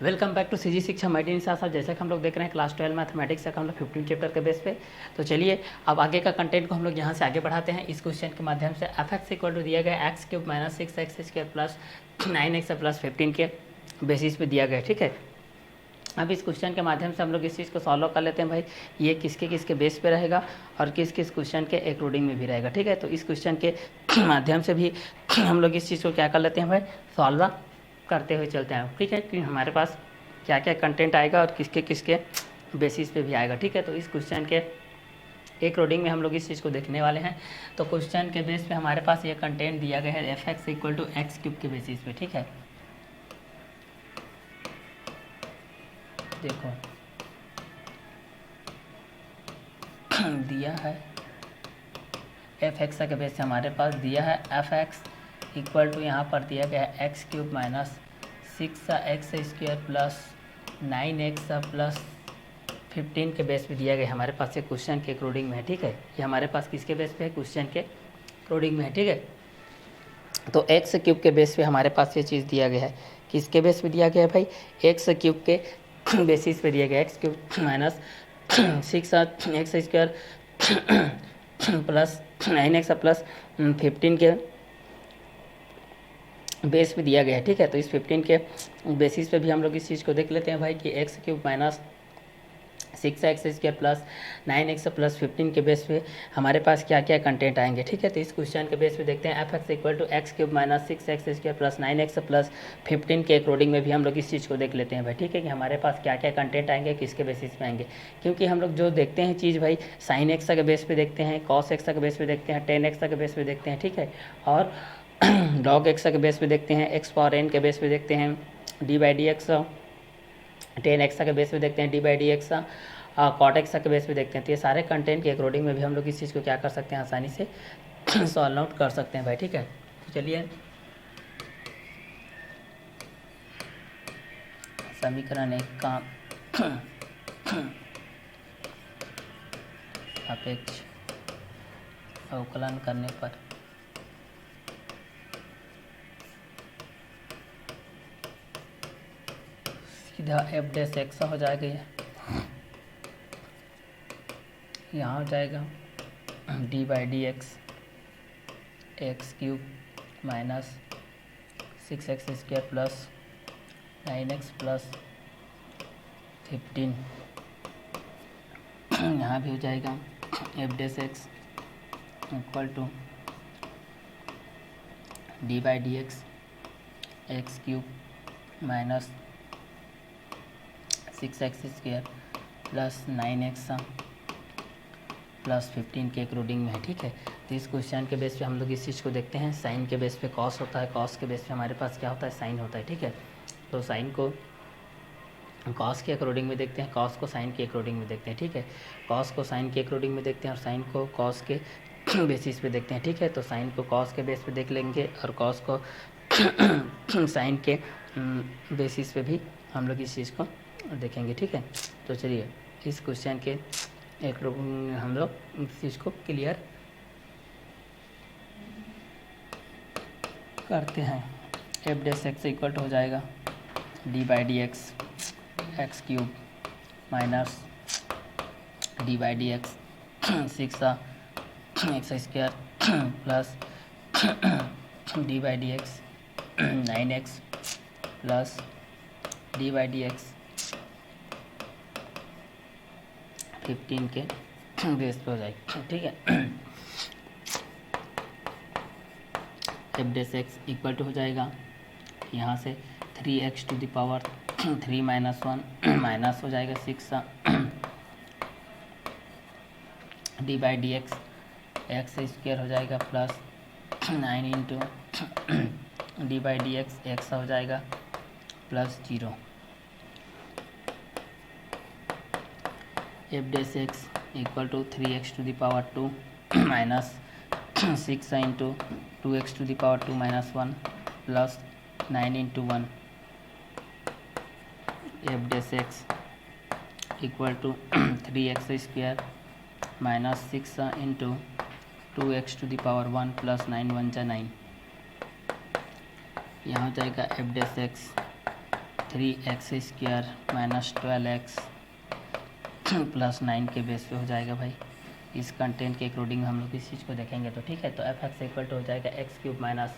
Welcome back to CG शिक्षा Maddie साहब। जैसे कि हम लोग देख रहे हैं क्लास 12 मैथमेटिक्स का हम लोग 15 चैप्टर के बेस पे। तो चलिए अब आगे का कंटेंट को हम लोग यहाँ से आगे बढ़ाते हैं इस क्वेश्चन के माध्यम से। एफ एक्स इक्वल टू दिया गया x cube minus 6x² plus 9x plus 15 के बेसिस पे दिया गया। ठीक है, अब इस क्वेश्चन के माध्यम से हम लोग इस चीज़ को सॉल्व कर लेते हैं भाई, ये किसके किसके बेस पे रहेगा और किस किस क्वेश्चन के अकॉर्डिंग में भी रहेगा। ठीक है, तो इस क्वेश्चन के माध्यम से भी हम लोग इस चीज़ को क्या कर लेते हैं भाई, सॉल्व करते हुए चलते हैं। ठीक है, कि हमारे पास क्या क्या कंटेंट आएगा और किसके किसके बेसिस पे भी आएगा। ठीक है, तो इस क्वेश्चन के अकॉर्डिंग में हम लोग इस चीज़ को देखने वाले हैं। तो क्वेश्चन के बेस पे हमारे पास ये कंटेंट दिया गया है F x equal to x cube के बेसिस पे। ठीक है, देखो दिया है एफ एक्स के बेस से हमारे पास दिया है एफ एक्स इक्वल टू यहाँ पर दिया गया है x cube minus 6x² plus 9x plus 15 के बेस पे दिया गया हमारे पास ये क्वेश्चन के अकॉर्डिंग में है। ठीक है, ये हमारे पास किसके बेस पे है, क्वेश्चन के अकॉर्डिंग में है। ठीक है, तो एक्स क्यूब के बेस पे हमारे पास ये चीज़ दिया गया है। किसके बेस पे दिया गया है भाई, एक्स क्यूब के बेसिस पे दिया गया है। X cube minus 6x² plus 9x plus 15 के बेस पे दिया गया है। ठीक है, तो इस 15 के बेसिस पे भी हम लोग इस चीज़ को देख लेते हैं भाई कि x cube minus 6x² plus 9x plus 15 के बेस पे हमारे पास क्या क्या कंटेंट आएंगे। ठीक है, तो इस क्वेश्चन के बेस पे देखते हैं F x equal to x cube minus 6x² plus 9x plus 15 के अकॉर्डिंग में भी हम लोग इस चीज़ को देख लेते हैं भाई। ठीक है, कि हमारे पास क्या क्या कंटेंट आएंगे, किसके बेसिस पे आएंगे। क्योंकि हम लोग जो देखते हैं चीज़ भाई साइन एक्स के बेस पे देखते हैं, कॉस एक्स के बेस पे देखते हैं, टेन एक्स के बेस पे देखते हैं। ठीक है, और लॉग एक्स के बेस पे देखते हैं, एक्स पावर एन के बेस पे देखते हैं, D by D x 10x के बेस पे देखते हैं, D by D x cot x के बेस पे देखते हैं। तो ये सारे कंटेंट के अकॉर्डिंग में भी हम लोग इस चीज़ को क्या कर सकते हैं, आसानी से सॉल्व आउट कर सकते हैं भाई। ठीक है, तो चलिए समीकरण एक का सापेक्ष अवकलन करने पर सीधा एफ डैश एक्स हो जाएगा। यहाँ हो जाएगा D by D x x cube minus 6x² plus 9x plus 15। यहाँ भी हो जाएगा F dash x equal to D by D x x cube minus 6x² plus 9x plus 15 के अकॉर्डिंग में है। ठीक है, तो इस क्वेश्चन के बेस पे हम लोग इस चीज़ को देखते हैं। साइन के बेस पे कॉस होता है, कॉस के बेस पे हमारे पास क्या होता है, साइन होता है। ठीक है, तो साइन को कॉस के अकॉर्डिंग में देखते हैं, कॉस को साइन के अकॉर्डिंग में देखते हैं। ठीक है, कॉस को साइन के अकॉर्डिंग में देखते हैं और साइन को कॉस के बेसिस पे देखते हैं। ठीक है, तो साइन को कॉस के बेस पे देख लेंगे और कॉस को साइन के बेसिस पे भी हम लोग इस चीज़ को देखेंगे। ठीक है, तो चलिए इस क्वेश्चन के एक हम लोग इस चीज़ को क्लियर करते हैं। एफ डैश एक्स इक्वल हो जाएगा D by D x x cube minus D by D x 6x² plus D by D x 9x plus D by D x 15 के बेस पे हो जाएगी। ठीक है, F dash x equal to हो जाएगा यहाँ से 3x to the power 3 minus 1 minus हो जाएगा 6 d by D x x² हो जाएगा plus 9 into D by D x X हो जाएगा plus 0। F dash x equal to 3x to the power 2 minus 6 into 2x to the power 2 minus 1 plus 9 into 1। F dash x equal to 3x² minus 6 into 2x to the power 1 plus 9 1 जा 9। यहाँ हो जाएगा F dash X 3x² minus 12x plus 9 के base पे हो जाएगा भाई। इस कंटेंट के अकॉर्डिंग हम लोग इस चीज़ को देखेंगे तो ठीक है। तो f(x) इक्वल टू हो जाएगा x³ minus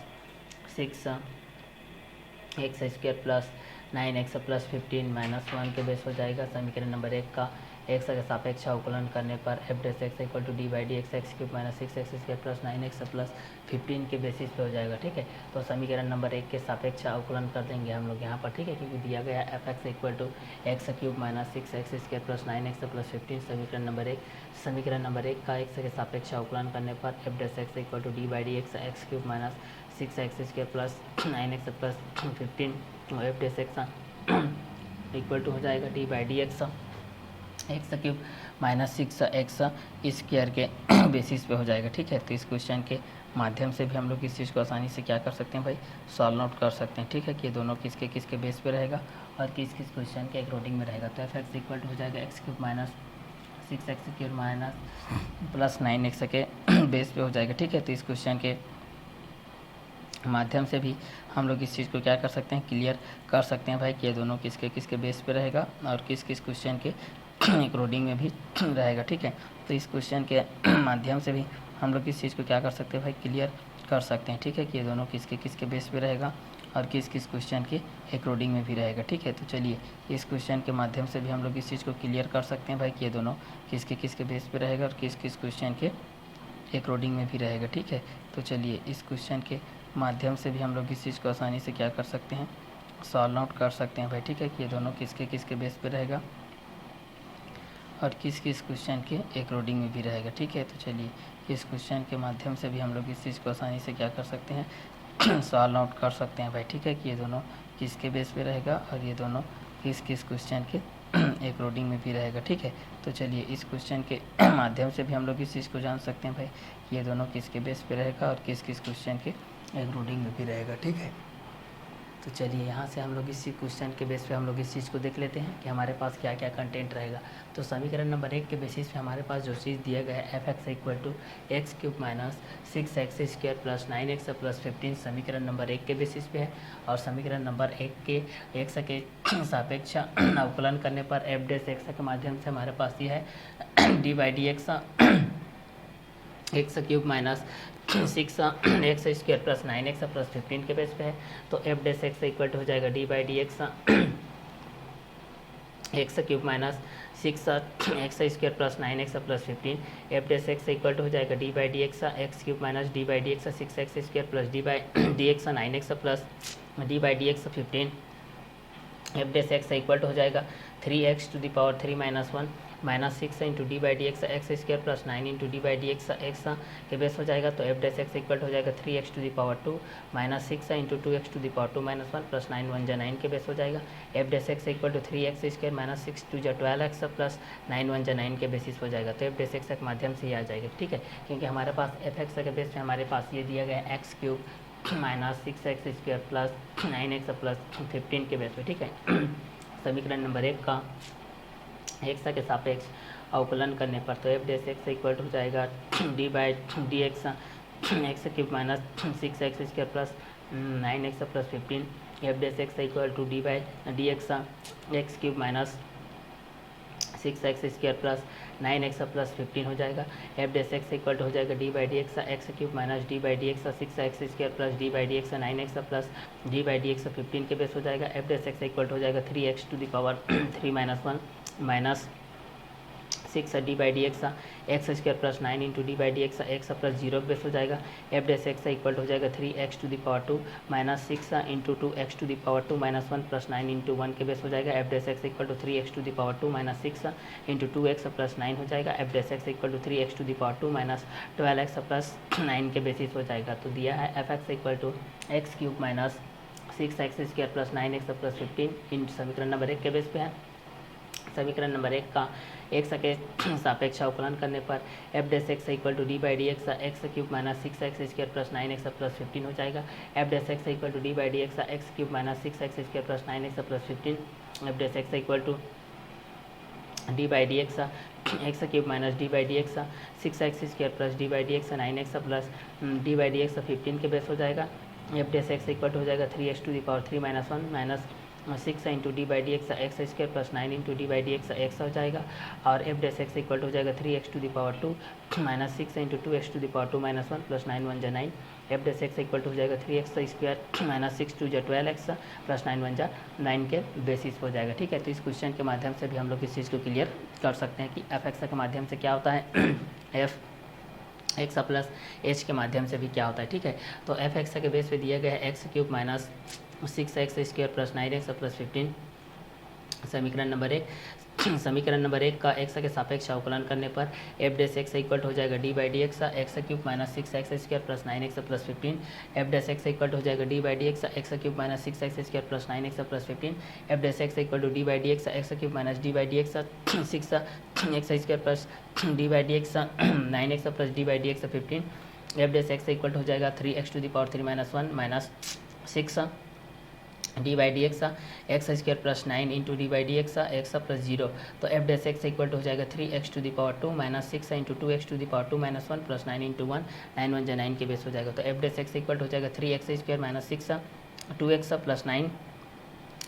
6x² plus 9x plus 15 minus 1 के बेस हो जाएगा। समीकरण नंबर 1 का x के सापेक्ष अवकलन करने पर f(x) equal to d/dx x³ minus 6x² plus 9x plus 15 के बेसिस पे हो जाएगा। ठीक है, तो समीकरण नंबर 1 के सापेक्ष अवकलन कर देंगे हम लोग यहाँ पर। ठीक है, क्योंकि दिया गया f(x) equal to x³ minus 6x² plus 9x plus 15 समीकरण नंबर 1 का x के सापेक्ष अवकलन करने पर f(x) equal to d/dx x³ minus 6x² plus 9x plus 15 f(x) equal to हो जाएगा d/dx x³ माइनस 6x² के बेसिस पे हो जाएगा। ठीक है, तो इस क्वेश्चन के माध्यम से भी हम लोग इस चीज़ को आसानी से क्या कर सकते हैं भाई, सॉल्व आउट कर सकते हैं। ठीक है, कि ये दोनों किसके बेस पे रहेगा और किस क्वेश्चन के अकॉर्डिंग में रहेगा। तो f(x) इक्वल टू हो जाएगा x³ minus 6x³ minus plus 9x के बेस पे हो जाएगा। ठीक है, तो इस क्वेश्चन के माध्यम से भी हम लोग इस चीज़ को क्या कर सकते हैं, क्लियर कर सकते हैं भाई कि ये दोनों किसके बेस पे रहेगा और किस क्वेश्चन के अकॉर्डिंग में भी रहेगा। ठीक है, तो इस क्वेश्चन के माध्यम से भी हम लोग इस चीज़ को क्या कर सकते हैं भाई, क्लियर कर सकते हैं। ठीक है, कि ये दोनों किसके बेस पे रहेगा और किस क्वेश्चन के अकॉर्डिंग में भी रहेगा। ठीक है, तो चलिए इस क्वेश्चन के माध्यम से भी हम लोग इस चीज़ को क्लियर कर सकते हैं भाई कि ये दोनों किसके बेस पे रहेगा और किस क्वेश्चन के अकॉर्डिंग में भी रहेगा। ठीक है, तो चलिए इस क्वेश्चन के माध्यम से भी हम लोग इस चीज़ को आसानी से क्या कर सकते हैं, सॉल्व आउट कर सकते हैं भाई। ठीक है, कि ये दोनों किसके बेस पे रहेगा और किस क्वेश्चन के अकॉर्डिंग में भी रहेगा। ठीक है, तो चलिए इस क्वेश्चन के माध्यम से भी हम लोग इस चीज़ को आसानी से क्या कर सकते हैं, सॉल्व आउट कर सकते हैं भाई। ठीक है, कि ये दोनों किसके बेस पे रहेगा और ये दोनों किस क्वेश्चन के अकॉर्डिंग में भी रहेगा। ठीक है, तो चलिए इस क्वेश्चन के माध्यम से भी हम लोग इस चीज़ को जान सकते हैं भाई कि ये दोनों किसके बेस पे रहेगा और किस क्वेश्चन के अकॉर्डिंग में भी रहेगा। ठीक है, तो चलिए यहाँ से हम लोग इसी क्वेश्चन के बेस पे हम लोग इस चीज़ को देख लेते हैं कि हमारे पास क्या क्या कंटेंट रहेगा। तो समीकरण नंबर 1 के बेसिस पे हमारे पास जो चीज़ दिया गया है f(x) equal to x³ minus 6x² plus 9x plus 15 समीकरण नंबर 1 के बेसिस पे है। और समीकरण नंबर 1 के x के सापेक्ष अवकलन करने पर f(x) के माध्यम से हमारे पास ये है d/dx x³ minus 6x² plus 9x plus 15 के बेस पे है। तो f(x) इक्वल टू हो जाएगा d/dx x³ minus 6x² plus 9x plus 15। f(x) equal to हो जाएगा d/dx x³ minus d/dx 6x² plus d/dx 9x plus d/dx 15। f(x) equal to हो जाएगा 3x³ minus 1 minus 6 into d/dx x² plus 9 into d/dx x के base हो जाएगा। तो f(x) equal हो जाएगा 3x² minus 6 into 2x² minus 1 plus 9 1 जा 9 के बेस हो जाएगा। f(x) equal to 3x² minus 6 2 जा 12x प्लस 9 1 जा 9 के बेसिस हो जाएगा। तो f(x) के माध्यम से ये आ जाएगा। ठीक है, क्योंकि हमारे पास f(x) के बेस पे हमारे पास ये दिया गया है x³ minus 6x² plus 9x plus 15 के बेस पे। ठीक है, समीकरण नंबर 1 का x के सापेक्ष अवकलन करने पर तो f(x) इक्वल हो जाएगा d/dx x³ minus 6x² plus 9x plus 15। f(x) equal to d/dx x³ minus 6x² plus 9x plus 15 हो जाएगा। f(x) इक्वल हो जाएगा d/dx x³ minus d/dx 6x² plus d/dx 9x plus d/dx 15 के base हो जाएगा। f(x) equal हो जाएगा 3x³ minus 1 minus 6 d/dx x² plus 9 into d/dx x plus 0 base हो जाएगा। f(x) इक्वल हो जाएगा 3x² minus 6 into 2x² minus 1 plus 9 into 1 के बेस हो जाएगा। f(x) equal to 3x² minus 6 into 2x plus 9 हो जाएगा। f(x) equal to 3x² minus 12x plus 9 के बेसिस हो जाएगा। तो दिया है f(x) equal to x³ minus 6x² plus 9x plus 15 in समीकरण नंबर 1 के बेस पे है। समीकरण नंबर 1 का x के सापेक्ष अवकलन करने पर f(x) equal to d/dx x³ minus 6x² plus 9x plus 15 हो जाएगा। f(x) equal to d/dx x³ minus 6x² plus 9x plus 15। f(x) equal to d/dx x³ minus d/dx 6x² plus d/dx 9x plus d/dx 15 के base हो जाएगा। f(x) equal हो जाएगा 3x³ minus 1 minus 6 into D by D x x square plus 9 into D by D x X हो जाएगा। और F dash x equal to हो जाएगा 3x to the power 2 minus 6 into 2x to the power 2 minus 1 plus 9 1 जा 9। F dash x equal to हो जाएगा 3x square minus 6 2 जा 12x plus 9 1 जा 9 के बेसिस हो जाएगा। ठीक है, तो इस क्वेश्चन के माध्यम से भी हम लोग इस चीज़ को क्लियर कर सकते हैं कि एफ एक्स के माध्यम से क्या होता है एफ एक्स प्लस एच के माध्यम से भी क्या होता है। ठीक है, तो एफ एक्स के बेस पे दिया गया है x cube minus 6x square plus 9x plus 15 समीकरण नंबर 1। समीकरण नंबर 1 का एक्स के सापेक्ष अवकलन करने पर एफ डैश एक्स इक्वल हो जाएगा D by D x cube minus 6x square plus 9x plus 15। F dash x equal हो जाएगा D by D x cube minus 6x square plus 9x plus 15। F dash x equal to D by D x cube minus D by D x 6x square plus D by D x 9x plus D by D x 15। F dash x equal हो जाएगा 3x to the power 3 minus 1 minus 6 d by D x square plus 9 into D by D x plus 0। तो f dash x equal to हो जाएगा 3x to the power 2 minus 6 into 2x to the power 2 minus 1 plus 9 into 1 9 1 जा 9 के base हो जाएगा। तो f dash x equal हो जाएगा 3x square minus 6 2x plus 9।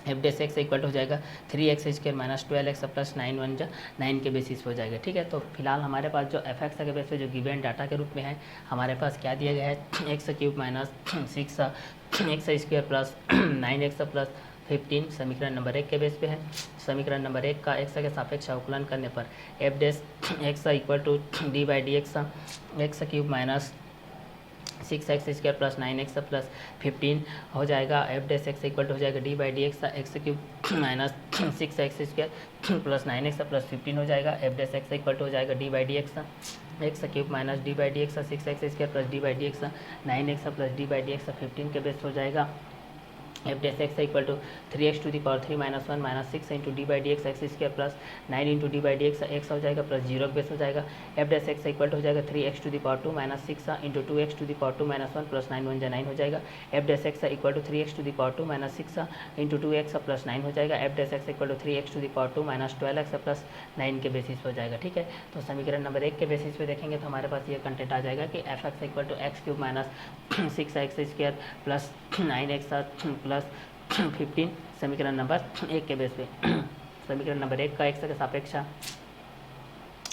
F dash x equal हो जाएगा 3x square minus 12x plus 9 1 जा 9 के बेसिस हो जाएगा। ठीक है, तो फिलहाल हमारे पास जो एफ एक्स के बेस पे जो गिवन डाटा के रूप में है हमारे पास क्या दिया गया है x cube minus 6 x square plus 9x plus 15 समीकरण नंबर 1 के बेस पे है। समीकरण नंबर 1 का एक्स के सापेक्ष अवकलन करने पर f dash x equal to D by D x cube minus 6x square plus 9x plus 15 हो जाएगा। एफ डैश एक्स इक्वल हो जाएगा D by D x cube minus 6x square plus 9x plus 15 हो जाएगा। F dash x equal हो जाएगा D by D x cube minus D by D x 6x square plus D by D x 9x plus D by D x 15 के base हो जाएगा। F dash x equal to 3x to the power 3 minus 1 minus 6 into D by D x square plus 9 into D by D x हो जाएगा plus 0 base हो जाएगा। F dash x equal हो जाएगा 3x to the power 2 minus 6 into 2x to the power 2 minus 1 plus 9 1 जा 9 हो जाएगा। F dash x equal to 3x to the power 2 minus 6 into 2x plus 9 हो जाएगा। F dash x equal to 3x to the power 2 minus 12x plus 9 के basis हो जाएगा। ठीक है, तो समीकरण नंबर 1 के बेसिस पे देखेंगे तो हमारे पास ये कंटेंट आ जाएगा कि f x equal to x cube minus 6x square plus 9x plus 15 समीकरण नंबर 1 के बेस पे। समीकरण नंबर 1 का एक्स के सापेक्ष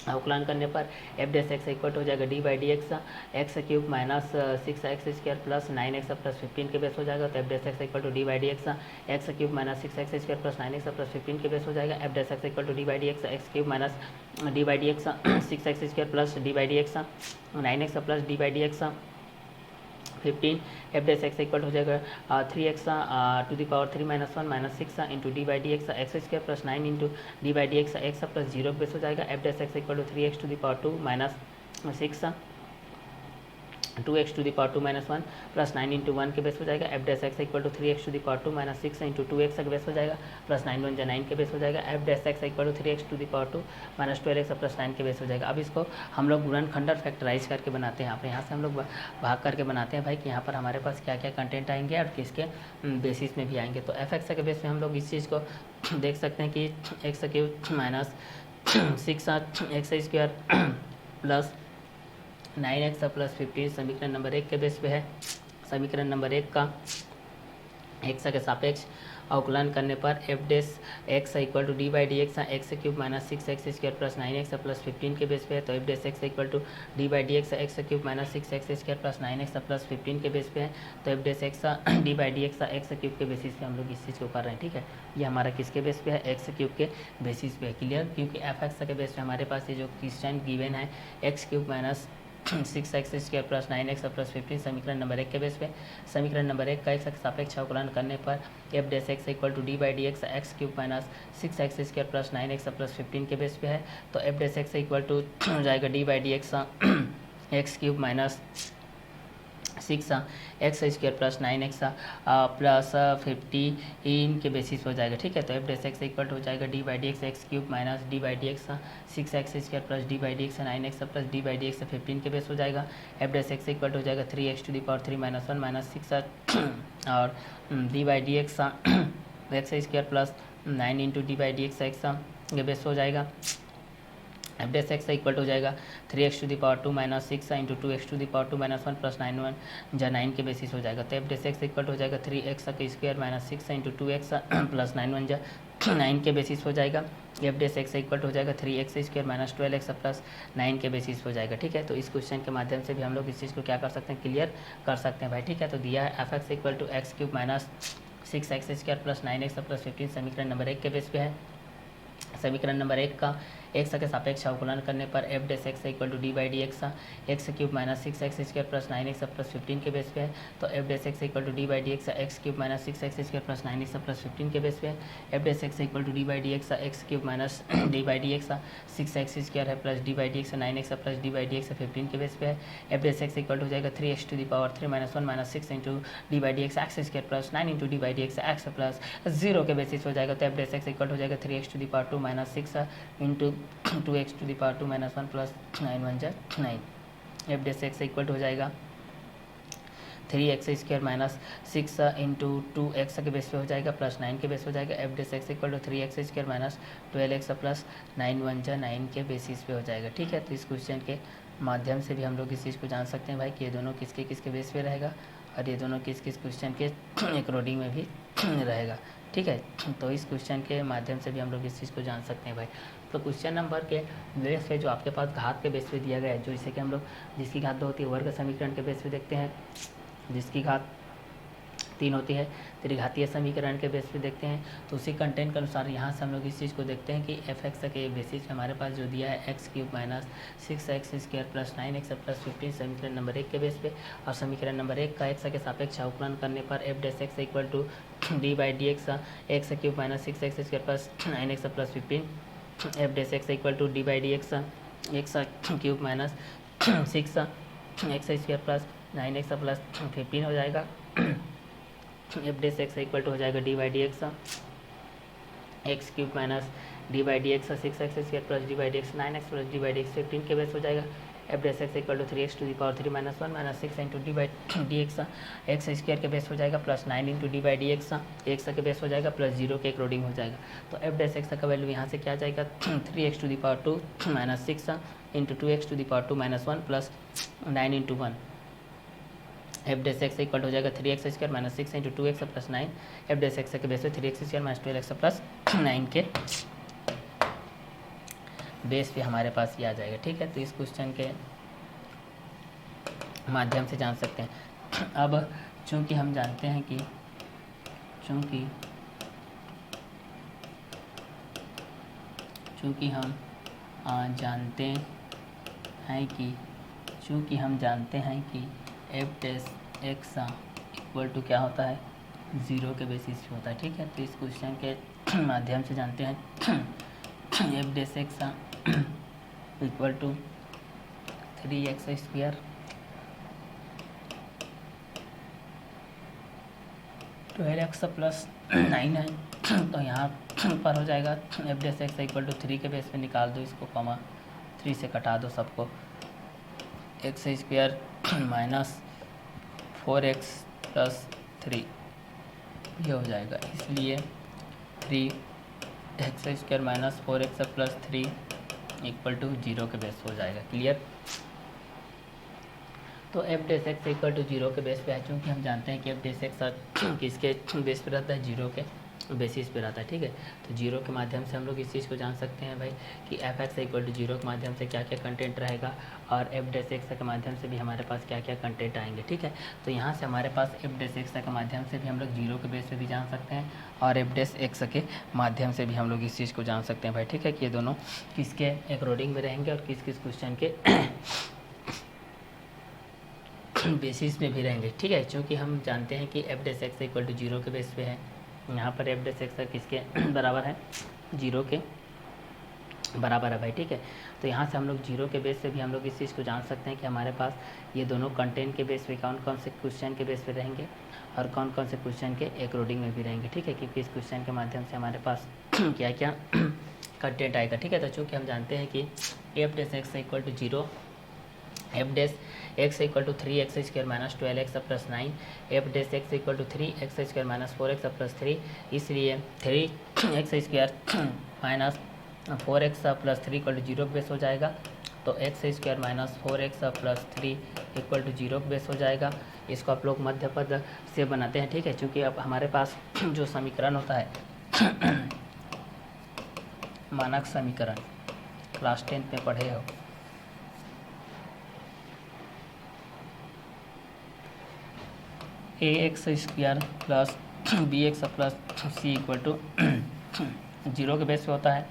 अवकलन करने पर एफ डैश एक्स इक्वल हो जाएगा D by D x cube minus 6x square plus 9x plus 15 के बेस हो जाएगा। तो f dash x equal to D by D x cube minus 6x square plus 9x plus 15 के base हो जाएगा। F dash x equal to D by D x cube minus D by D x 6x square plus D by D x 9x plus D by D x 15। F dash x equal हो जाएगा 3x to the power 3 minus 1 minus 6 into D by D x square plus 9 into D by D x plus 0 base हो जाएगा। F dash x equal to 3x to the power 2 minus 6 2x to the power 2 minus 1 plus 9 into 1 के base हो जाएगा। F dash x equal to 3x to the power 2 minus 6 into 2x के base हो जाएगा plus 9 1 जा 9 के base हो जाएगा। F dash x equal to 3x to the power 2 minus 12x plus 9 के बेस हो जाएगा। अब इसको हम लोग गुणनखंड फैक्टराइज करके बनाते हैं। यहाँ पर यहाँ से हम लोग भाग करके बनाते हैं भाई कि यहाँ पर हमारे पास क्या क्या कंटेंट आएंगे और किसके बेसिस में भी आएंगे। तो एफ एक्स के बेस में हम लोग इस चीज़ को देख सकते हैं कि x cube minus 6x square plus 9x plus 15 समीकरण नंबर 1 के बेस पे है। समीकरण नंबर 1 का एक्स के सापेक्ष अवकलन करने पर f dash x equal to D by D x cube minus 6x square plus 9x plus 15 के बेस पे है। तो f dash x equal to D by D x cube minus 6x square plus 9x plus 15 के base पे है। तो f dash x d by D x cube के basis पे हम लोग इस चीज़ को कर रहे हैं। ठीक है, ये हमारा किसके बेस पे है एक्स क्यूब के बेसिस पे है। क्लियर, क्योंकि एफ एक्स के बेस पे हमारे पास ये जो क्वेश्चन गिवन है x cube minus 6x square plus 9x plus 15 समीकरण नंबर 1 के बेस पे। समीकरण नंबर 1 का एक्स के सापेक्ष अवकलन करने पर f dash x equal to D by D x cube minus 6x square plus 9x plus 15 के बेस पे है। तो f dash x equal to हो जाएगा D by D x cube minus 6x square plus 9x plus 15 के basis हो जाएगा। ठीक है, तो एफ डैश एक्स इक्वल हो जाएगा D by D x cube minus D by D x 6x square plus D by D x 9x plus D by D x 15 के base हो जाएगा। एफ डैश एक्स इक्वल हो जाएगा 3x to the power 3 minus 1 minus 6 और d by D x square plus 9 into D by D x के base हो जाएगा। F dash x equal to हो जाएगा 3x to the power 2 minus 6 into 2x to the power 2 minus 1 plus 9 जा 9 के basis हो जाएगा। तो f dash x equal to हो जाएगा 3x का square minus 6 into 2x plus 9 जा 9 के बेसिस हो जाएगा। F dash x equal to हो जाएगा 3x square minus 12x plus 9 के बेसिस हो जाएगा। ठीक है, तो इस क्वेश्चन के माध्यम से भी हम लोग इस चीज़ को क्या कर सकते हैं, क्लियर कर सकते हैं भाई। ठीक है, तो दिया है F x equal to x cube minus 6x square plus 9x plus 15 समीकरण नंबर 1 के बेस पे है। समीकरण नंबर 1 का एक्स के सापेक्ष अवकलन करने पर f dash x equal to D by D x x cube minus 6x square plus 9x plus 15 के बेस पे है। तो f dash x equal to D by D x cube minus 6x square plus 9x plus 15 के base पे है। F dash x equal to D by D x cube minus D by D x 6x square है plus D by D x 9x plus D by D x 15 के base पे है। F dash x equal to हो जाएगा 3x to the power 3 minus 1 minus 6 into D by D x square plus 9 into D by D x plus 0 के basis हो जाएगा। तो f dash x equal हो जाएगा 3x to the power 2 minus 6 into 2x to the power 2 minus 1 plus 9 1 जा 9। F dash x equal हो जाएगा 3x square minus 6 into 2x के बेस पे हो जाएगा प्लस 9 के बेस हो जाएगा। F dash x equal to 3x square minus 12x plus 9 1 जा 9 के बेसिस पे हो जाएगा। ठीक है, तो इस क्वेश्चन के माध्यम से भी हम लोग इस चीज़ को जान सकते हैं भाई कि ये दोनों किसके किसके बेस पे रहेगा और ये दोनों किस किस क्वेश्चन के अकॉर्डिंग में भी रहेगा। ठीक है, तो इस क्वेश्चन के माध्यम से भी हम लोग इस चीज़ को जान सकते हैं भाई। तो क्वेश्चन नंबर के बेस पे जो आपके पास घात के बेस पे दिया गया है, जो इसे कि हम लोग जिसकी घात 2 होती है वर्ग समीकरण के बेस पे देखते हैं, जिसकी घात 3 होती है त्रिघातीय समीकरण के बेस पे देखते हैं। तो उसी कंटेंट के अनुसार यहाँ से हम लोग इस चीज़ को देखते हैं कि एफ एक्स के बेसिस हमारे पास जो दिया है x cube minus 6x square plus 9x plus 15 समीकरण नंबर 1 के बेस पे, और समीकरण नंबर 1 का एक्स के सापेक्ष अवकलन करने पर f dash x equal to D by D x cube minus 6x square plus 9x plus 15 f dash x equal to D by D x cube minus 6x square plus 9x plus 15 हो जाएगा। F dash x equal to हो जाएगा D by D x cube minus D by D x 6x square plus D by D x 9x plus D by D x 15 के base हो जाएगा। F dash x equal to 3x to the power 3 minus 1 minus 6 into D by D x x square के base हो जाएगा plus 9 into D by D x x के base हो जाएगा plus 0 के अकॉर्डिंग हो जाएगा। तो एफ डेस एक्स का वैल्यू यहाँ से क्या जाएगा 3x to the power 2 minus 6 into 2x to the power 2 minus 1 plus 9 into 1। F dash x equal हो जाएगा 3x square minus 6 into 2x plus 9। F dash X के बेस पे 3x square minus 12x plus 9 के base पे हमारे पास ये आ जाएगा। ठीक है, तो इस क्वेश्चन के माध्यम से जान सकते हैं। अब चूंकि हम जानते हैं कि चूंकि हम जानते हैं कि f dash x equal to क्या होता है 0 के बेसिस पे होता है। ठीक है, तो इस क्वेश्चन के माध्यम से जानते हैं f dash x equal to 3x square 12x plus 9 है। तो यहाँ पर हो जाएगा f dash x equal to 3 के बेस पे निकाल दो इसको, कॉमा 3 से कटा दो सबको, x square minus 4x plus 3 ये हो जाएगा। इसलिए 3x square minus 4x plus 3 equal to 0 के बेस हो जाएगा। क्लियर। तो f dash x equal to 0 के बेस पे है, चूँकि हम जानते हैं कि एफ डेस एक्स किसके बेस पे रहता है 0 के बेसिस पे रहता है। ठीक है, तो 0 के माध्यम से हम लोग इस चीज़ को जान सकते हैं भाई कि एफ एक्स इक्वल टू 0 के माध्यम से क्या क्या कंटेंट रहेगा और एफ डेस एक्स के माध्यम से भी हमारे पास क्या क्या कंटेंट आएंगे। ठीक है, तो यहाँ से हमारे पास एफ डेस एक्स के माध्यम से भी हम लोग 0 के बेस पे भी जान सकते हैं और एफ डेस एक्स के माध्यम से भी हम लोग इस चीज़ को जान सकते हैं भाई। ठीक है, कि ये दोनों किसके अकॉर्डिंग में रहेंगे और किस किस क्वेश्चन के बेसिस में भी रहेंगे। ठीक है, चूँकि हम जानते हैं कि f dash x equal to 0 के बेस पे है, यहाँ पर एफ डेस एक्स किसके बराबर है 0 के बराबर है भाई। ठीक है, तो यहाँ से हम लोग 0 के बेस पे भी हम लोग इस चीज़ को जान सकते हैं कि हमारे पास ये दोनों कंटेंट के बेस पे कौन कौन से क्वेश्चन के बेस पे रहेंगे और कौन कौन से क्वेश्चन के अकॉर्डिंग में भी रहेंगे। ठीक है, क्योंकि इस क्वेश्चन के माध्यम से हमारे पास क्या क्या कंटेंट आएगा। ठीक है, तो चूँकि हम जानते हैं कि f dash x equal to 0, f dash x equal to 3x square minus 12x plus 9, F dash x equal to 3x square minus 4x plus 3, इसलिए 3x square minus 4x plus 3 equal to 0 base हो जाएगा। तो x square minus 4x plus 3 equal to 0 base हो जाएगा। इसको आप लोग मध्य पद से बनाते हैं, ठीक है, क्योंकि अब हमारे पास जो समीकरण होता है मानक समीकरण क्लास 10 में पढ़े हो, A X square plus B X plus C equal to 0 के बेस पे होता है।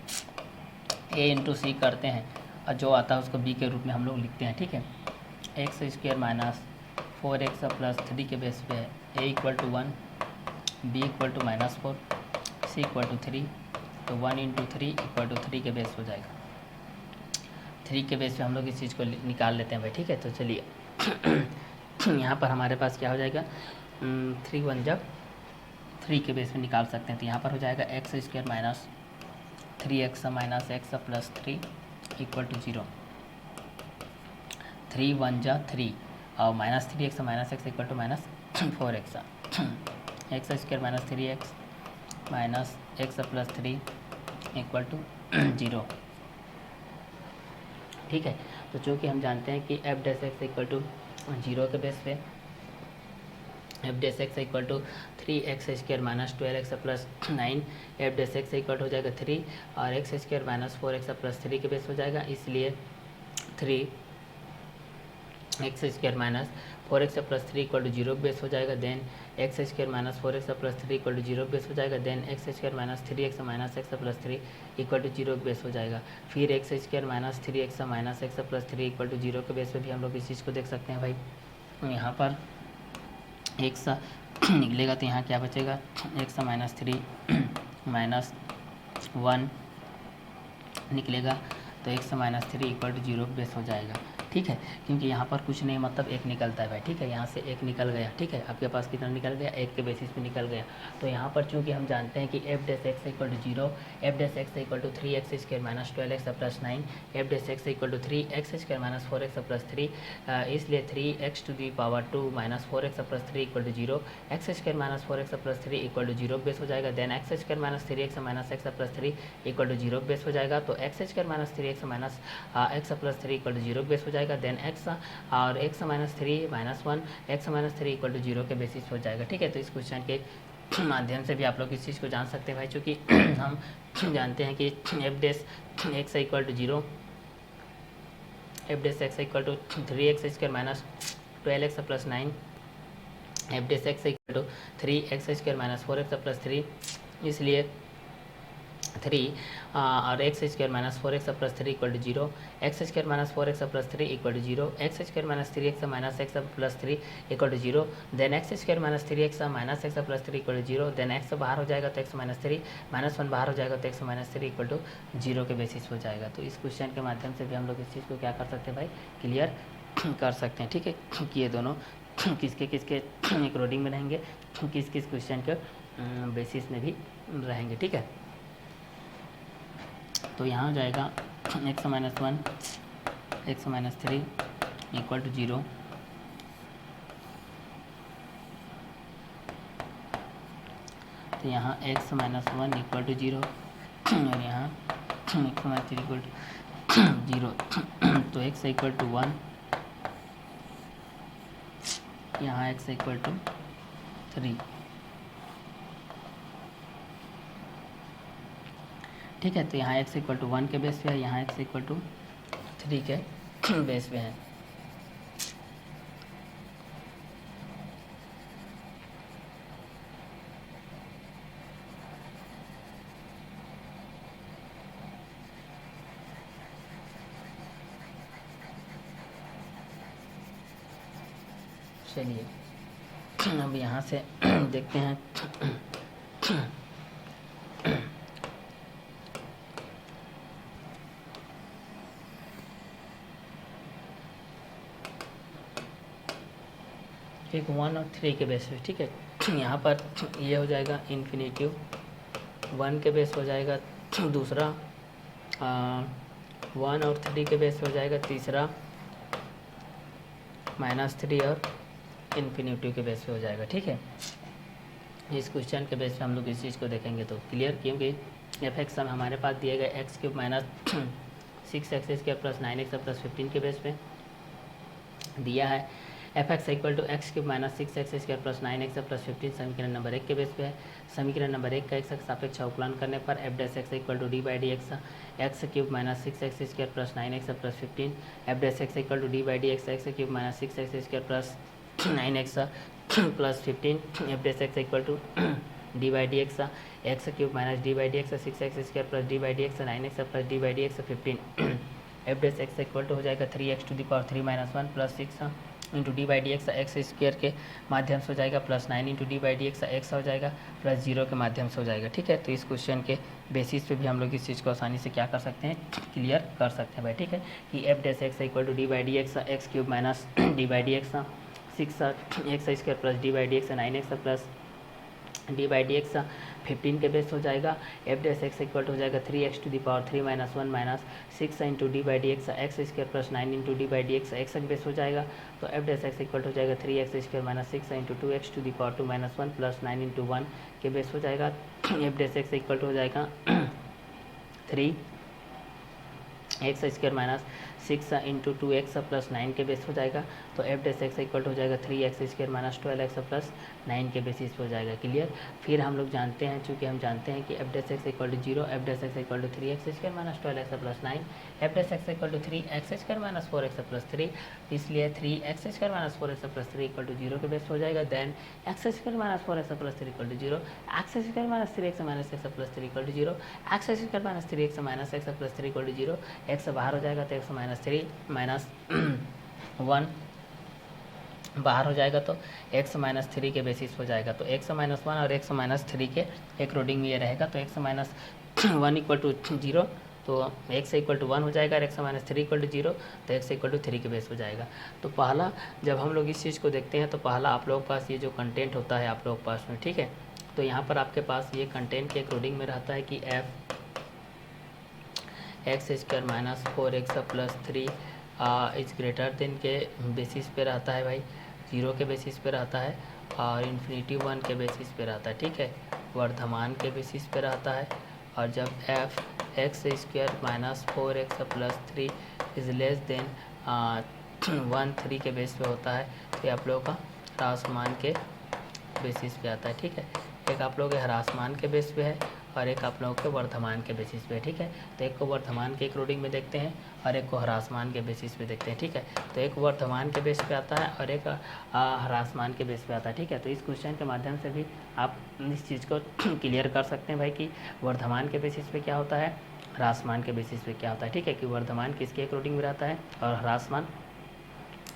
ए इंटू सी करते हैं और जो आता है उसको बी के रूप में हम लोग लिखते हैं, ठीक है। X square minus 4x plus 3 के बेस पे है। A equal to 1, B equal to -4, C equal to 3। तो 1 इंटू 3 इक्वल टू 3 के बेस हो जाएगा। 3 के बेस पे हम लोग इस चीज़ को निकाल लेते हैं भाई, ठीक है। तो चलिए यहाँ पर हमारे पास क्या हो जाएगा, 3 1 जब 3 के बेस पे निकाल सकते हैं। तो यहाँ पर हो जाएगा x square minus 3x minus x plus 3 equal to 0। 3 1 जा 3 और -3x minus x equal to -4x। X square minus 3x minus x plus 3 equal to 0, ठीक है। तो चूँकि हम जानते हैं कि f dash x equal to 0 के बेस पे f dash x equal to 3x square minus 12x plus 9, F dash x equal हो जाएगा 3 और x square minus 4x plus 3 के बेस हो जाएगा। इसलिए 3x square minus 4x plus 3 equal to 0 base हो जाएगा। Then x square minus 4x plus 3 equal to 0 base हो जाएगा। Then x square minus 3x minus x plus 3 equal to 0 base हो जाएगा। फिर x square minus 3x minus x plus 3 equal to 0 के base पे भी हम लोग इस चीज़ को देख सकते हैं भाई। यहाँ पर एक्स निकलेगा तो यहाँ क्या बचेगा, एक्स माइनस 3 माइनस 1 निकलेगा तो x minus 3 equal to 0 base हो जाएगा, ठीक है। क्योंकि यहाँ पर कुछ नहीं, मतलब एक निकलता है भाई, ठीक है। यहाँ से एक निकल गया, ठीक है। आपके पास कितना निकल गया, एक के बेसिस पे निकल गया। तो यहाँ पर चूँकि हम जानते हैं कि f dash x equal to 0, F dash x equal to 3x square minus 12x plus 9, F dash x equal to 3x square minus 4x plus 3, इसलिए 3x to the power 2 minus 4x plus 3 equal to 0, x square minus 4x plus 3 equal to 0 base हो जाएगा। Then x square minus 3x minus x plus 3 equal to 0 base हो जाएगा। तो x square minus 3x minus x plus 3 equal to 0 base हो जाएगा। Then x और x minus 3 minus 1 x minus 3 equal to 0 के basis हो जाएगा, ठीक है। तो इस क्वेश्चन के माध्यम से भी आप लोग इस चीज़ को जान सकते हैं भाई, चूँकि हम जानते हैं कि f dash x equal to 0, F dash x equal to 3x square minus 12x plus 9, F dash x equal to 3x square minus 4x plus 3, इसलिए 3 और x square minus 4x plus 3 equal to 0, x square minus 4x plus 3 equal to 0, x square minus 3x minus x plus 3 equal to 0, then x square minus 3x minus x plus 3 equal to 0, then x बाहर हो जाएगा तो x minus 3 minus 1 बाहर हो जाएगा तो x minus 3 equal to 0 के basis हो जाएगा। तो इस क्वेश्चन के माध्यम से भी हम लोग इस चीज़ को क्या कर सकते हैं भाई, क्लियर कर सकते हैं, ठीक है। कि ये दोनों किसके किसके अकॉर्डिंग में रहेंगे, किस किस क्वेश्चन के बेसिस में भी रहेंगे, ठीक है। तो यहाँ हो जाएगा x minus 1 x minus 3 equal to 0, तो यहाँ एक्स माइनस 1 इक्वल टू 0 और यहाँ एक्स माइनस 3 इक्वल टू 0। तो एक्स इक्वल टू 1, यहाँ एक्स इक्वल टू 3, ठीक है। तो यहाँ x इक्वल टू 1 के बेस पे है, यहाँ x इक्वल टू 3 के बेस पे है। चलिए अब यहाँ से देखते हैं एक 1 और 3 के बेस पे, ठीक है। यहाँ पर ये हो जाएगा इन्फिनेटिव 1 के बेस हो जाएगा, दूसरा 1 और 3 के बेस हो जाएगा, तीसरा -3 और इन्फिनेटिव के बेस पे हो जाएगा, ठीक है। इस क्वेश्चन के बेस पे हम लोग इस चीज़ को देखेंगे तो क्लियर, क्योंकि एफ एक्स सम हमारे पास दिए गए x cube minus 6x² plus 9x plus 15 के बेस पे दिया है। F x equal to x cube minus 6x² plus 9x plus 15 समीकरण नंबर 1 के बेस पे है। समीकरण नंबर 1 का एक्स के सापेक्ष अवकलन करने पर f dash x equal to D by D x x cube minus 6x² plus 9x plus 15 F dash x equal to D by D x x cube minus 6x² plus 9x plus 15 F dash x equal to D by D x cube minus D by D x 6x² plus D by D x 9x plus D by D x 15 F dash x equal to हो जाएगा 3x to the power 3 minus 1 plus 6 into D by D x square के माध्यम से हो जाएगा plus 9 into D by D x हो जाएगा plus 0 के माध्यम से हो जाएगा। ठीक है, तो इस क्वेश्चन के बेसिस पे भी हम लोग इस चीज़ को आसानी से क्या कर सकते हैं, क्लियर कर सकते हैं भाई। ठीक है, कि f dash x equal to D by D x cube minus D by D x 6x² plus D by D x 9x plus D by D x 15 के बेस हो जाएगा। एफ डैश एक्स इक्वल हो जाएगा 3x to the power 3 minus 1 minus 6 into D by D x plus 9 into D by D x के base हो जाएगा। तो f dash x equal हो जाएगा 3x² minus 6 into 2x to the power 2 minus 1 plus 9 into 1 के base हो जाएगा। F dash x equal हो जाएगा 3x² minus 6 into 2x plus 9 के बेस हो जाएगा। तो एफ डैश एक्स इक्वल हो जाएगा 3x² माइनस 12x प्लस 9 के बेसिस पे हो जाएगा। क्लियर। फिर हम लोग जानते हैं, चूँकि हम जानते हैं कि f dash x equal to 0, F dash x equal to 3x² minus 12x plus 9, F dash x equal to 3x² minus 4x plus 3, इसलिए 3x² minus 4x plus 3 equal to 0 के बेस हो जाएगा। Then x² minus 4x plus 3 equal to 0, x² minus 3x minus x plus 3 equal to 0, x² minus 3x minus x plus 3 equal to 0, x बाहर हो जाएगा तो x minus 3 minus 1 बाहर हो जाएगा तो x माइनस 3 के बेसिस हो जाएगा। तो x माइनस 1 और x माइनस 3 के अकॉर्डिंग में ये रहेगा। तो x माइनस 1 इक्वल टू 0, तो x इक्वल टू 1 हो जाएगा और x माइनस 3 इक्वल टू 0, तो x इक्वल टू 3 के बेस हो जाएगा। तो पहला जब हम लोग इस चीज़ को देखते हैं तो पहला आप लोगों के पास ये जो कंटेंट होता है आप लोगों के पास में, ठीक है, तो यहाँ पर आपके पास ये कंटेंट के अकॉर्डिंग में रहता है कि f x² minus 4x plus 3 is greater than के बेसिस पे रहता है भाई, 0 के बेसिस पे रहता है और इन्फिनिटी 1 के बेसिस पे रहता है। ठीक है, वर्धमान के बेसिस पे रहता है। और जब f x² minus 4x plus 3 is less than 1 3 के बेस पे होता है, तो ये आप लोगों का ह्रासमान के बेसिस पे आता है। ठीक है, एक आप लोगों के ह्रासमान के बेस पे है और एक आप लोगों के वर्धमान के बेसिस पे। ठीक है, तो एक को वर्धमान के अकॉर्डिंग में देखते हैं और एक को ह्रासमान के बेसिस पे देखते हैं। ठीक है, तो एक वर्धमान के बेस पे आता है और एक ह्रासमान के बेस पे आता है। ठीक है, तो इस क्वेश्चन के माध्यम से भी आप इस चीज़ को क्लियर कर सकते हैं भाई कि वर्धमान के बेसिस पे क्या होता है, ह्रासमान के बेसिस पे क्या होता है। ठीक है, कि वर्धमान किसके अकॉर्डिंग में रहता है और ह्रासमान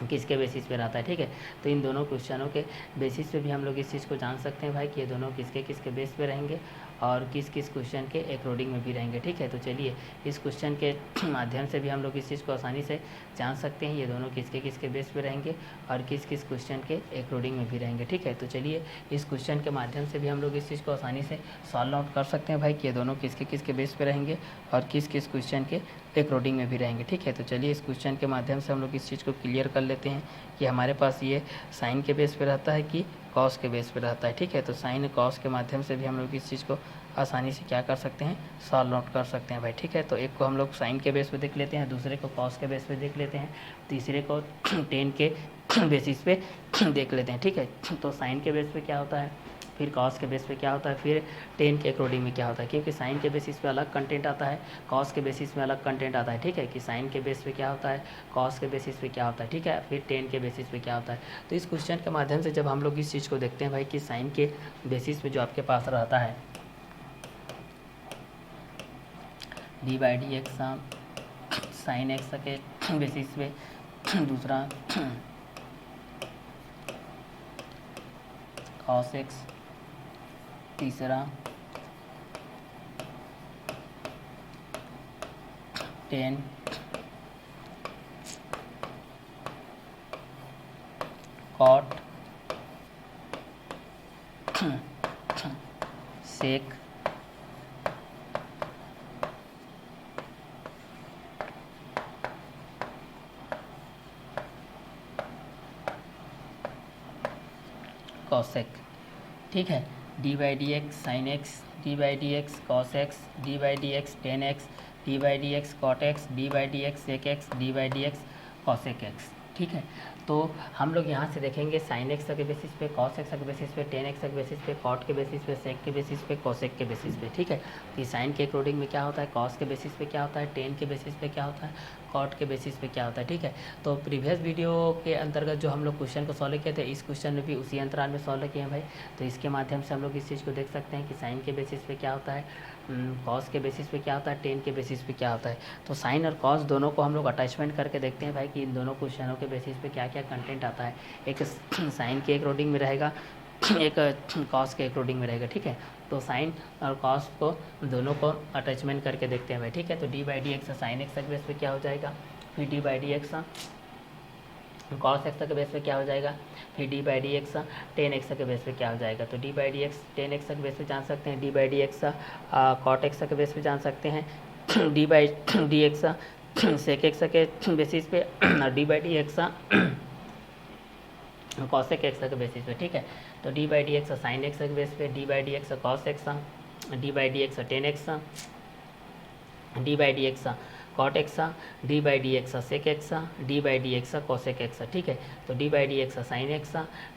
किसके बेसिस पे रहता है। ठीक है, तो इन दोनों क्वेश्चनों के बेसिस पे भी हम लोग इस चीज़ को जान सकते हैं भाई कि ये दोनों किसके किसके बेस पे रहेंगे और किस किस क्वेश्चन के अकॉर्डिंग में भी रहेंगे। ठीक है, तो चलिए इस क्वेश्चन के माध्यम से भी हम लोग इस चीज़ को आसानी से जान सकते हैं ये दोनों किसके किसके बेस पे रहेंगे और किस किस क्वेश्चन के अकॉर्डिंग में भी रहेंगे। ठीक है, तो चलिए इस क्वेश्चन के माध्यम से भी हम लोग इस चीज़ को आसानी से सॉल्व आउट कर सकते हैं भाई कि ये दोनों किसके किसके बेस पे रहेंगे और किस किस क्वेश्चन के अकॉर्डिंग में भी रहेंगे। ठीक है, तो चलिए इस क्वेश्चन के माध्यम से हम लोग इस चीज़ को क्लियर कर लेते हैं कि हमारे पास ये साइन के बेस पे रहता है कि कॉस के बेस पे रहता है। ठीक है, तो साइन कॉस के माध्यम से भी हम लोग इस चीज़ को आसानी से क्या कर सकते हैं, सॉल्व आउट कर सकते हैं भाई। ठीक है, तो एक को हम लोग साइन के बेस पे देख लेते हैं, दूसरे को कॉस के बेस पे देख लेते हैं, तीसरे को टेन के बेसिस पे देख लेते हैं। ठीक है, तो साइन के बेस पे क्या होता है, फिर कॉस के बेस पे क्या होता है, फिर टेन के अकॉर्डिंग में क्या होता है, क्योंकि साइन के बेसिस पे अलग कंटेंट आता है, कॉस के बेसिस में अलग कंटेंट आता है। ठीक है, कि साइन के बेस पे क्या होता है, कॉस के बेसिस पे क्या होता है। ठीक है, फिर टेन के बेसिस पे क्या होता है। तो इस क्वेश्चन के माध्यम से जब हम लोग इस चीज़ को देखते हैं भाई कि साइन के बेसिस पे जो आपके पास रहता है d by D x sine x के बेसिस पे, दूसरा कॉस एक्स, तीसरा टेन, कॉट, सेक, कॉसेक। ठीक है, d by D x sine x d by D x cos x, d by D x tan x, d by D x cot x, d by D x sec x, d by D x cosec x. ठीक है, तो हम लोग यहाँ से देखेंगे sine x के basis पे, कॉस एक्स के बेसिस पे, टेन एक्स के बेसिस पे, कॉट के बेसिस पे, सेक के बेसिस पे, कोसेक के बेसिस पे। ठीक है, तो साइन के अकॉर्डिंग में क्या होता है, कॉस के बेसिस पे क्या होता है, टेन के बेसिस पे क्या होता है, कॉट के बेसिस पे क्या होता है। ठीक है, तो प्रीवियस वीडियो के अंतर्गत जो हम लोग क्वेश्चन को सॉल्व किए थे, इस क्वेश्चन में भी उसी अंतराल में सॉल्व किए हैं भाई। तो इसके माध्यम से हम लोग इस चीज़ को देख सकते हैं कि साइन के बेसिस पे क्या होता है, कॉस के बेसिस पे क्या होता है, टेन के बेसिस पे क्या होता है। तो साइन और कॉस दोनों को हम लोग अटैचमेंट करके देखते हैं भाई कि इन दोनों क्वेश्चनों के बेसिस पे क्या क्या कंटेंट आता है। एक साइन के अकॉर्डिंग में रहेगा, एक कॉस के अकॉर्डिंग में रहेगा। ठीक है, तो साइन और कॉस को दोनों को अटैचमेंट करके देखते हैं भाई। ठीक है, तो d by D x sine x के बेस पे क्या हो जाएगा, फिर d by D x cos x के बेस पे क्या हो जाएगा, फिर d by D x tan x के बेस पे क्या हो जाएगा। तो d by D x tan x के बेस पे जान सकते हैं, D by D x cot x के बेस पे जान सकते हैं, D by D x sec x के बेसिस पे, और d by D x cosec x के बेसिस पे। ठीक है, तो d by D x sine x के बेस पे, d by D x cos x, d by D x tan x, d by D x cot x, d by D x sec x, d by D x cosec x. ठीक है, तो d by D x sine x,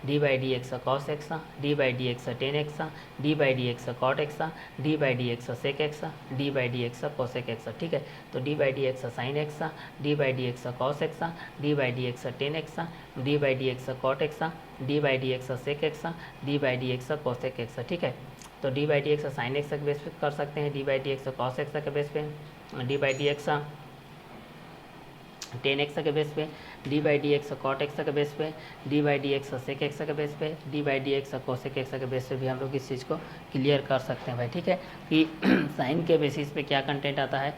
d by D x cos x, d by D x tan x, d by D x cot x, d by D x sec x, d by D x cosec x. ठीक है, तो d by D x sine x, d by D x cos x, d by D x tan x, d by D x cot x, d by D x sec x, d by D x cosec x. ठीक है, तो d by D x sine x के base पे कर सकते हैं, D by D x cos x के base पे, d by D x tan x के बेस पे, d by D x cot x के बेस पे, d by D x sec x के बेस पे, d by D x cosec x के base पे भी हम लोग इस चीज़ को क्लियर कर सकते हैं भाई। ठीक है, कि साइन के बेसिस पे क्या कंटेंट आता है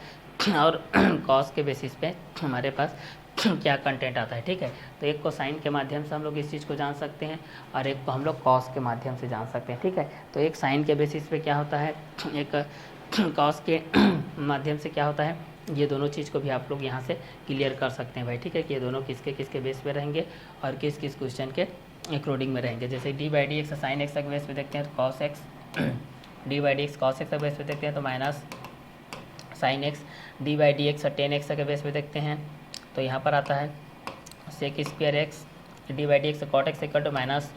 और कॉस के बेसिस पे हमारे पास क्या कंटेंट आता है। ठीक है, तो एक को साइन के माध्यम से हम लोग इस चीज़ को जान सकते हैं और एक को हम लोग कॉस के माध्यम से जान सकते हैं। ठीक है, तो एक साइन के बेसिस पे क्या होता है, एक कॉस के माध्यम से क्या होता है, ये दोनों चीज़ को भी आप लोग यहाँ से क्लियर कर सकते हैं भाई। ठीक है, कि ये दोनों किसके किसके बेस पे रहेंगे और किस किस क्वेश्चन के अकॉर्डिंग में रहेंगे। जैसे d by D x sine x के बेस पे देखते हैं तो cos x, d by D x cos x के बेस पे देखते हैं तो minus sine x, d by D x tan x के बेस पे देखते हैं तो यहाँ पर आता है sec square x, d by D x cot x equal to minus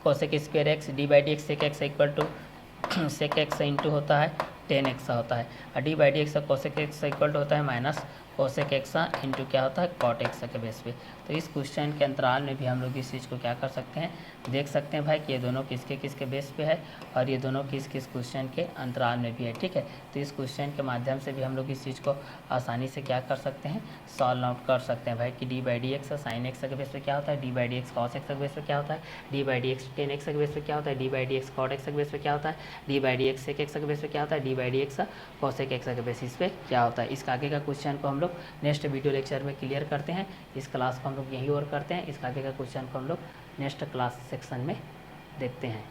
cosec square x, d by D x sec x equal to sec x into होता है टेन एक्स होता है, और d by D x cosec x equal to होता है minus cosec x into क्या होता है कॉट एक्स के बेस पे। तो इस क्वेश्चन के अंतराल में भी हम लोग इस चीज़ को क्या कर सकते हैं, देख सकते हैं भाई कि ये दोनों किसके किसके बेस पे है और ये दोनों किस किस क्वेश्चन के अंतराल में भी है। ठीक है, तो इस क्वेश्चन के माध्यम से भी हम लोग इस चीज़ को आसानी से क्या कर सकते हैं, सॉल्व आउट कर सकते हैं भाई कि d by D x sine x के बेस पे क्या होता है, d by D x cos x के बेस पे क्या होता है, d by D x tan x के बेस पे क्या होता है, d by D x cot x के बेस पे क्या होता है, d by D x sec x के बेस पे क्या होता है, d by D x cosec x के बेसिस पे क्या होता है। इसका आगे का क्वेश्चन को हम लोग नेक्स्ट वीडियो लेक्चर में क्लियर करते हैं। इस क्लास को हम लोग यहीं और करते हैं, इसका आगे का क्वेश्चन को हम लोग नेक्स्ट क्लास सेक्शन में देखते हैं।